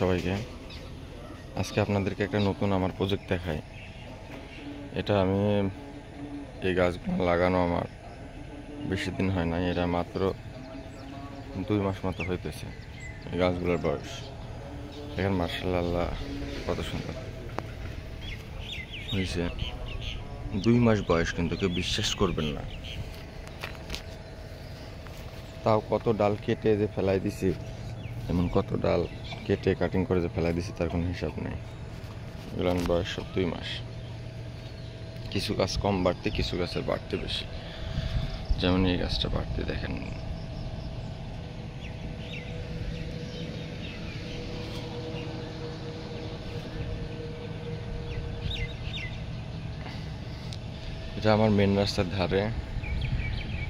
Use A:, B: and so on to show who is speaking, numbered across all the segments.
A: সবাইকে। আজকে আপনাদেরকে একটা নতুন আমার প্রজেক্ট দেখাই। এটা আমি এই গাছগুলো লাগানো আমার বেশি দিন হয় নাই, এটা মাত্র 2 মাস মতো হইতেছে এই গাছগুলোর বয়স। দেখেন মাশাআল্লাহ কত সুন্দর হয়েছে। 2 মাস বয়স, কিন্তু কেউ বিশ্বাস করবেন না। তাও কত ডাল কেটে যে ফেলাই দিছি, এমন কত ডাল কেটে কাটিং করে যে ফেলাই দিছি তার কোনো হিসাব নেই। এগুলোর বয়স সব 2 মাস। কিছু গাছ কম বাড়তে, কিছু গাছের বাড়তে বেশি। যেমন এই গাছটা বাড়তে দেখেন, এটা আমার মেন রাস্তার ধারে।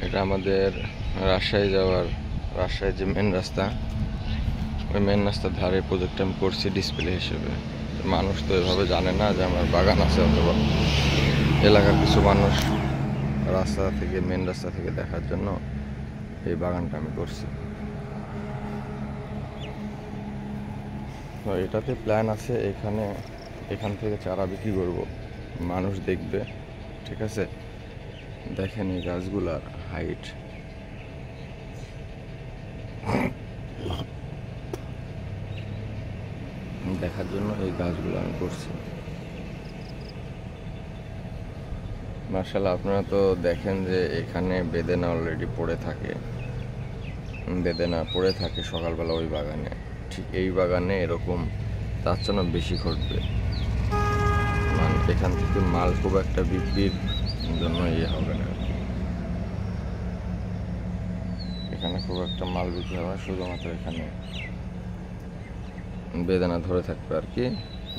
A: এটা আমাদের রাজশাহী যে মেন রাস্তা, ওই মেন রাস্তার ধারে প্রজেক্টটা আমি করছি ডিসপ্লে হিসেবে। মানুষ তো এভাবে জানে না যে আমার বাগান আছে, অথবা এলাকার কিছু মানুষ মেন রাস্তা থেকে দেখার জন্য এই বাগানটা আমি করছি। তো এটাতে প্ল্যান আছে, এখান থেকে চারা বিক্রি করব, মানুষ দেখবে। ঠিক আছে, দেখেন এই গাছগুলার হাইট। দেখার জন্য এই গাছগুলো আমি করছি। মার্শাল্লাহ, আপনারা তো দেখেন যে এখানে বেদেনা অলরেডি পড়ে থাকে সকালবেলা ওই বাগানে। ঠিক এই বাগানে এরকম তার জন্য বেশি ঘটবে, মানে এখান থেকে মাল খুব একটা বিক্রির জন্য হবে না। এখানে খুব একটা মাল বিক্রি হবে, শুধুমাত্র এখানে বেদানা ধরে থাকবে আর কি,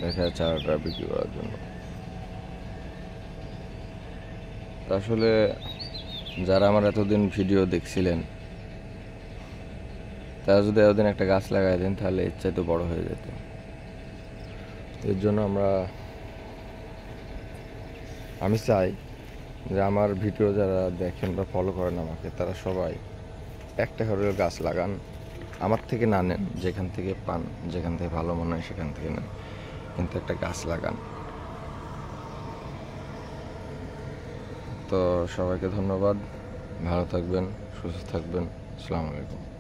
A: দেখা চারাটা বিক্রি করার জন্য। আসলে যারা আমার এতদিন ভিডিও দেখছিলেন, তারা যদি এতদিন একটা গাছ লাগাই দেন তাহলে এর চাইতে বড় হয়ে যেত। এর জন্য আমি চাই যে আমার ভিডিও যারা দেখেন বা ফলো করেন আমাকে, তারা সবাই একটা করে গাছ লাগান। আমার থেকে না নেন, যেখান থেকে পান, যেখান থেকে ভালো মনে হয় সেখান থেকে নেন, কিন্তু একটা গাছ লাগান। তো সবাইকে ধন্যবাদ, ভালো থাকবেন, সুস্থ থাকবেন। আসসালামু আলাইকুম।